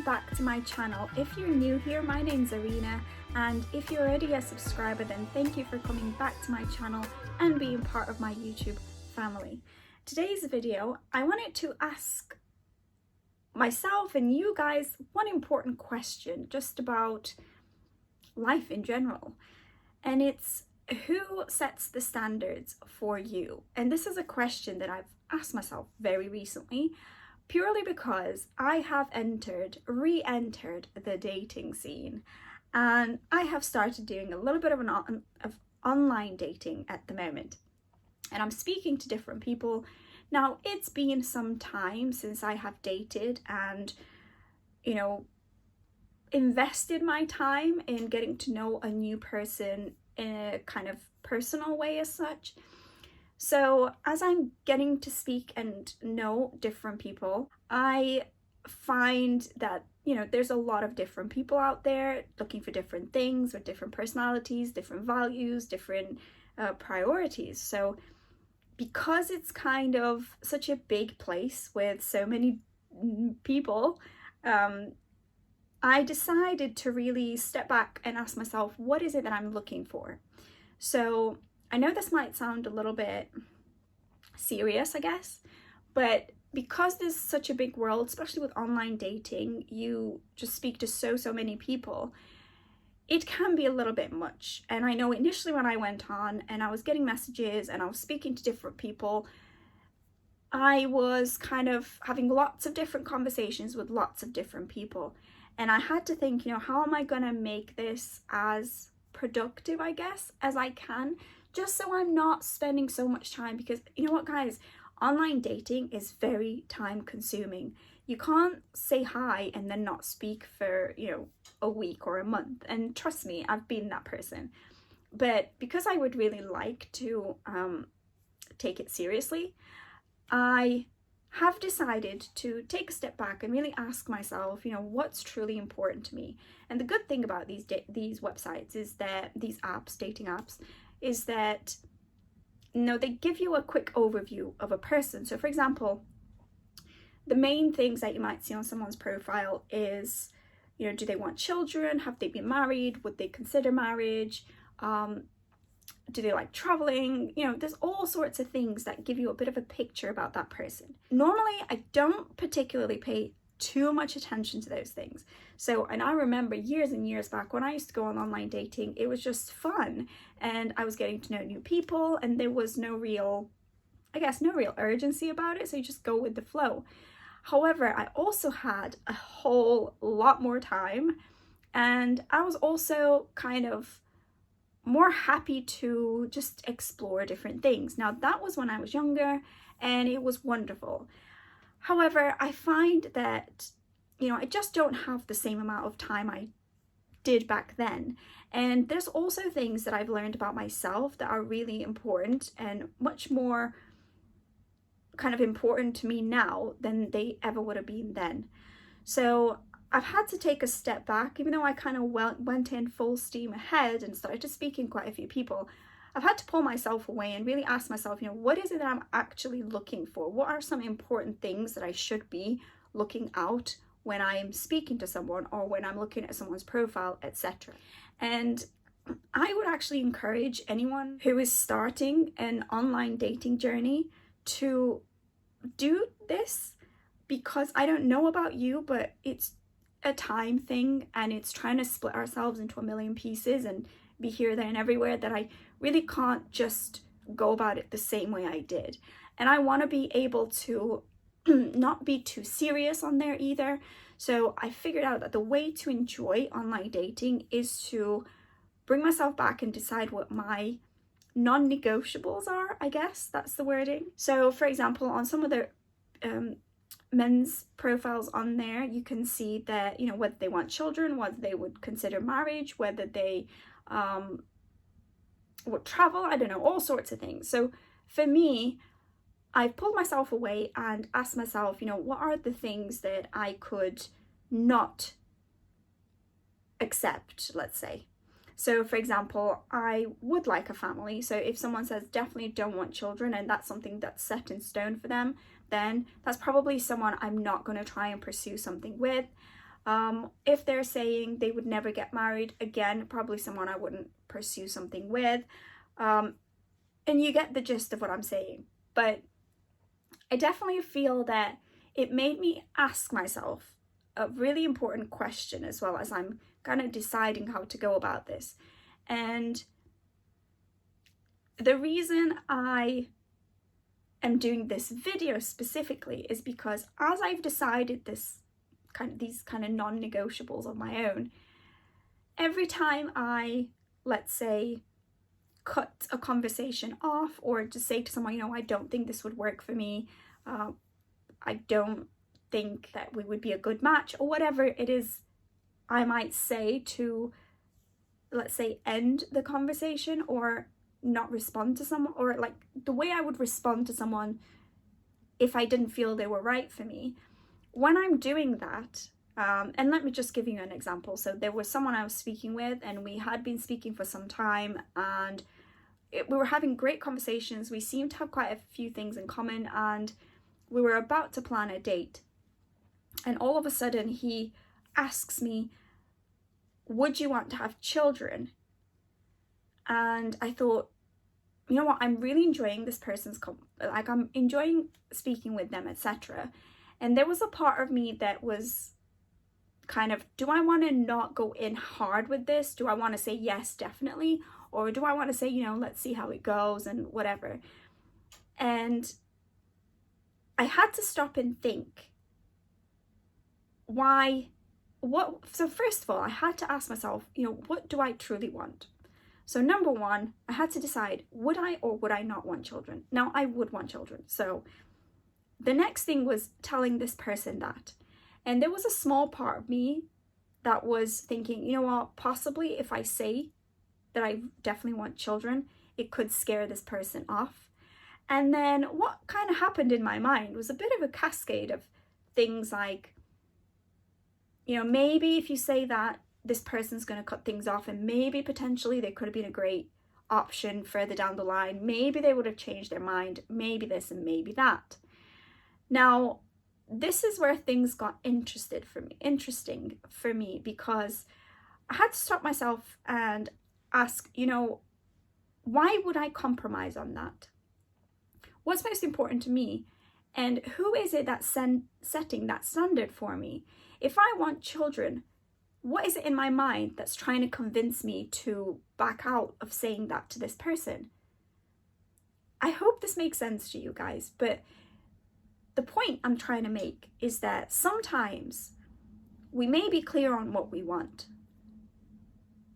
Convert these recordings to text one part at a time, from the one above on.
back to my channel. If you're new here, my name's Arena, and if you're already a subscriber, then thank you for coming back to my channel and being part of my YouTube family. Today's video, I wanted to ask myself and you guys one important question just about life in general, and it's who sets the standards for you? And this is a question that I've asked myself very recently, purely because I have re-entered the dating scene, and I have started doing a little bit of online dating at the moment, and I'm speaking to different people. Now, it's been some time since I have dated and, invested my time in getting to know a new person in a kind of personal way as such. So as I'm getting to speak and know different people, I find that, there's a lot of different people out there looking for different things with different personalities, different values, different priorities. So because it's kind of such a big place with so many people, I decided to really step back and ask myself, what is it that I'm looking for? So I know this might sound a little bit serious, I guess, but because there's such a big world, especially with online dating, you just speak to so many people, it can be a little bit much. And I know initially when I went on and I was getting messages and I was speaking to different people, I was kind of having lots of different conversations with lots of different people. And I had to think, how am I going to make this as productive, I guess, as I can, just so I'm not spending so much time, because you know what, guys, online dating is very time consuming. You can't say hi and then not speak for, a week or a month. And trust me, I've been that person. But because I would really like to take it seriously, I have decided to take a step back and really ask myself, what's truly important to me. And the good thing about these websites is that these dating apps, is that they give you a quick overview of a person. So for example, the main things that you might see on someone's profile is, do they want children? Have they been married? Would they consider marriage? Do they like traveling? There's all sorts of things that give you a bit of a picture about that person. Normally, I don't particularly pay too much attention to those things. So, and I remember years and years back when I used to go on online dating, it was just fun and I was getting to know new people and there was no real urgency about it. So you just go with the flow. However, I also had a whole lot more time, and I was also kind of more happy to just explore different things. Now, that was when I was younger and it was wonderful. However, I find that, I just don't have the same amount of time I did back then. And there's also things that I've learned about myself that are really important and much more kind of important to me now than they ever would have been then. So I've had to take a step back, even though I kind of went in full steam ahead and started to speaking quite a few people. I've had to pull myself away and really ask myself, what is it that I'm actually looking for? What are some important things that I should be looking out when I am speaking to someone or when I'm looking at someone's profile, etc. And I would actually encourage anyone who is starting an online dating journey to do this, because I don't know about you, but it's a time thing and it's trying to split ourselves into a million pieces and be here, there and everywhere, that I really can't just go about it the same way I did. And I want to be able to not be too serious on there either. So I figured out that the way to enjoy online dating is to bring myself back and decide what my non-negotiables are, I guess that's the wording. So for example, on some of the men's profiles on there, you can see that, whether they want children, whether they would consider marriage, whether they would travel, I don't know, all sorts of things. So for me, I've pulled myself away and asked myself, what are the things that I could not accept, let's say. So for example, I would like a family. So if someone says definitely don't want children and that's something that's set in stone for them, then that's probably someone I'm not going to try and pursue something with. If they're saying they would never get married, again, probably someone I wouldn't pursue something with. And you get the gist of what I'm saying. But I definitely feel that it made me ask myself a really important question as well as I'm kind of deciding how to go about this. And the reason I am doing this video specifically is because as I've decided these kind of non-negotiables on my own, every time I, let's say, cut a conversation off or just say to someone, I don't think this would work for me, I don't think that we would be a good match, or whatever it is I might say to, let's say, end the conversation or not respond to someone, or like the way I would respond to someone if I didn't feel they were right for me. When I'm doing that, and let me just give you an example. So there was someone I was speaking with, and we had been speaking for some time, and we were having great conversations. We seemed to have quite a few things in common, and we were about to plan a date. And all of a sudden he asks me, would you want to have children? And I thought, you know what, I'm really enjoying this person's, I'm enjoying speaking with them, etc. And there was a part of me that was kind of, do I want to not go in hard with this? Do I want to say yes, definitely? Or do I want to say, let's see how it goes and whatever? And I had to stop and think, so first of all, I had to ask myself, what do I truly want? So number one, I had to decide, would I or would I not want children? Now, I would want children. So the next thing was telling this person that. And there was a small part of me that was thinking, possibly if I say that I definitely want children, it could scare this person off. And then what kind of happened in my mind was a bit of a cascade of things like, maybe if you say that, this person's going to cut things off, and maybe potentially they could have been a great option further down the line. Maybe they would have changed their mind, maybe this and maybe that. Now, this is where things got interesting for me, because I had to stop myself and ask, why would I compromise on that? What's most important to me? And who is it that's setting that standard for me? If I want children, what is it in my mind that's trying to convince me to back out of saying that to this person? I hope this makes sense to you guys, but the point I'm trying to make is that sometimes we may be clear on what we want.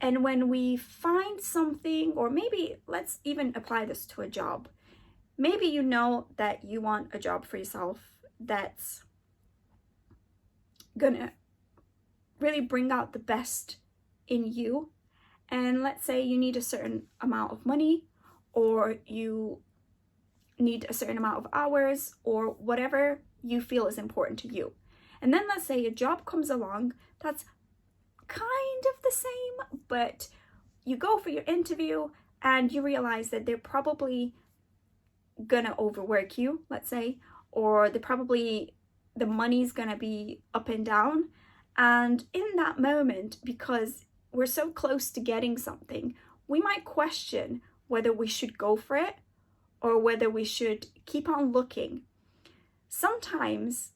And when we find something, or maybe let's even apply this to a job. Maybe you know that you want a job for yourself that's gonna really bring out the best in you. And let's say you need a certain amount of money, or you need a certain amount of hours, or whatever you feel is important to you. And then let's say a job comes along that's kind of the same, but you go for your interview and you realize that they're probably gonna overwork you, let's say, or the money's gonna be up and down. And in that moment, because we're so close to getting something, we might question whether we should go for it or whether we should keep on looking. Sometimes,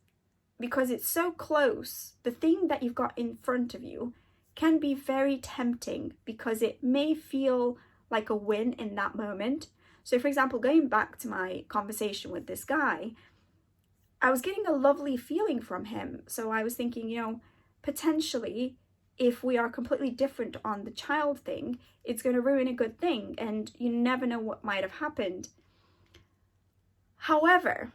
because it's so close, the thing that you've got in front of you can be very tempting because it may feel like a win in that moment. So for example, going back to my conversation with this guy, I was getting a lovely feeling from him. So I was thinking, potentially, if we are completely different on the child thing, it's going to ruin a good thing, and you never know what might have happened. However,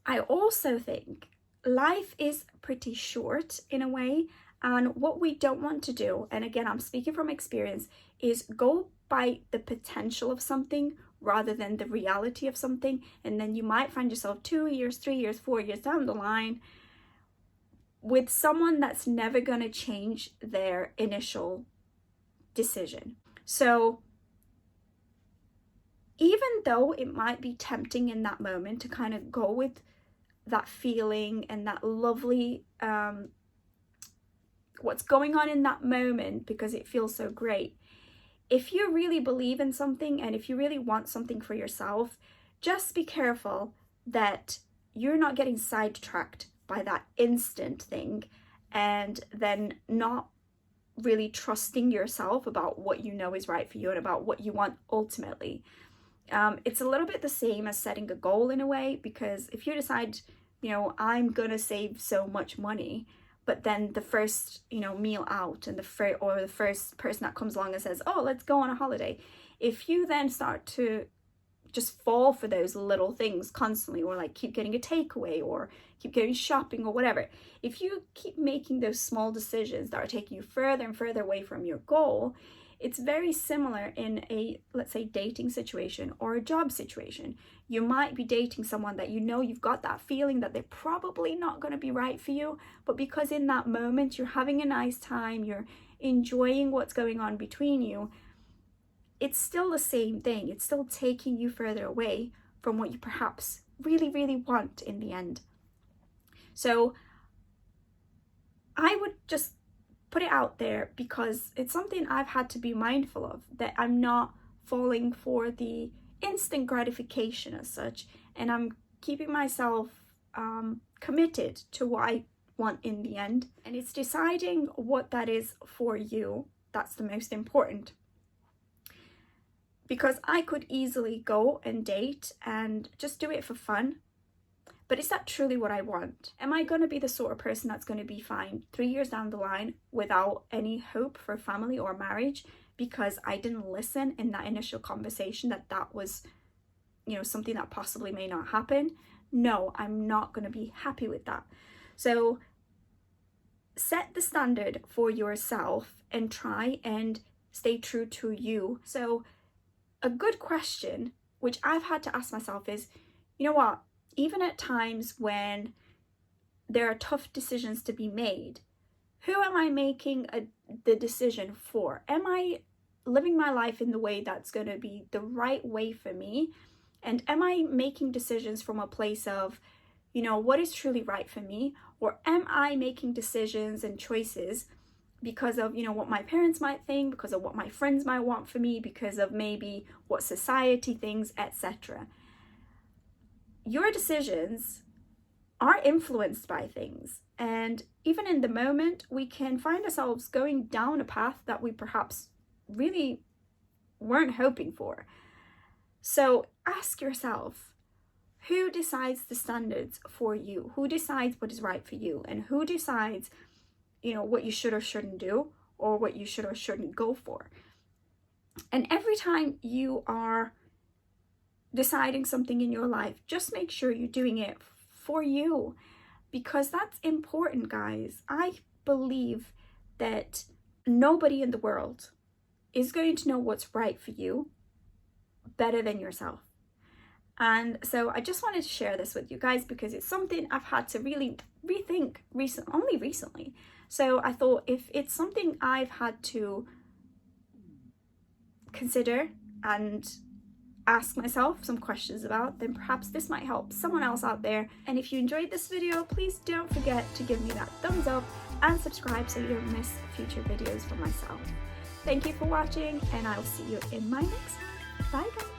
I also think life is pretty short in a way, and what we don't want to do, and again, I'm speaking from experience, is go by the potential of something rather than the reality of something. And then you might find yourself 2 years, 3 years, 4 years down the line with someone that's never going to change their initial decision. So even though it might be tempting in that moment to kind of go with that feeling and that lovely what's going on in that moment because it feels so great. If you really believe in something and if you really want something for yourself, just be careful that you're not getting sidetracked by that instant thing and then not really trusting yourself about what you know is right for you and about what you want ultimately. It's a little bit the same as setting a goal in a way, because if you decide, you know, I'm gonna save so much money, but then the first, you know, meal out and the first person that comes along and says, oh, let's go on a holiday, if you then start to just fall for those little things constantly, or like keep getting a takeaway or keep going shopping or whatever, if you keep making those small decisions that are taking you further and further away from your goal, it's very similar in a, let's say, dating situation or a job situation. You might be dating someone that you know you've got that feeling that they're probably not going to be right for you, but because in that moment you're having a nice time, you're enjoying what's going on between you, it's still the same thing. It's still taking you further away from what you perhaps really, really want in the end. So I would just put it out there because it's something I've had to be mindful of, that I'm not falling for the instant gratification as such, and I'm keeping myself committed to what I want in the end. And it's deciding what that is for you that's the most important. Because I could easily go and date and just do it for fun. But is that truly what I want? Am I going to be the sort of person that's going to be fine 3 years down the line without any hope for family or marriage because I didn't listen in that initial conversation that was, you know, something that possibly may not happen? No, I'm not going to be happy with that. So set the standard for yourself and try and stay true to you. So a good question, which I've had to ask myself, is, you know what, even at times when there are tough decisions to be made, who am I making the decision for? Am I living my life in the way that's going to be the right way for me? And am I making decisions from a place of, you know, what is truly right for me? Or am I making decisions and choices because of, you know, what my parents might think, because of what my friends might want for me, because of maybe what society thinks, etc. Your decisions are influenced by things, and even in the moment we can find ourselves going down a path that we perhaps really weren't hoping for. So ask yourself, who decides the standards for you? Who decides what is right for you? And who decides, you know, what you should or shouldn't do, or what you should or shouldn't go for? And every time you are deciding something in your life, just make sure you're doing it for you, because that's important, guys. I believe that nobody in the world is going to know what's right for you better than yourself. And so I just wanted to share this with you guys because it's something I've had to really rethink only recently. So I thought, if it's something I've had to consider and ask myself some questions about, then perhaps this might help someone else out there. And if you enjoyed this video, please don't forget to give me that thumbs up and subscribe so you don't miss future videos from myself. Thank you for watching, and I will see you in my next one. Bye guys.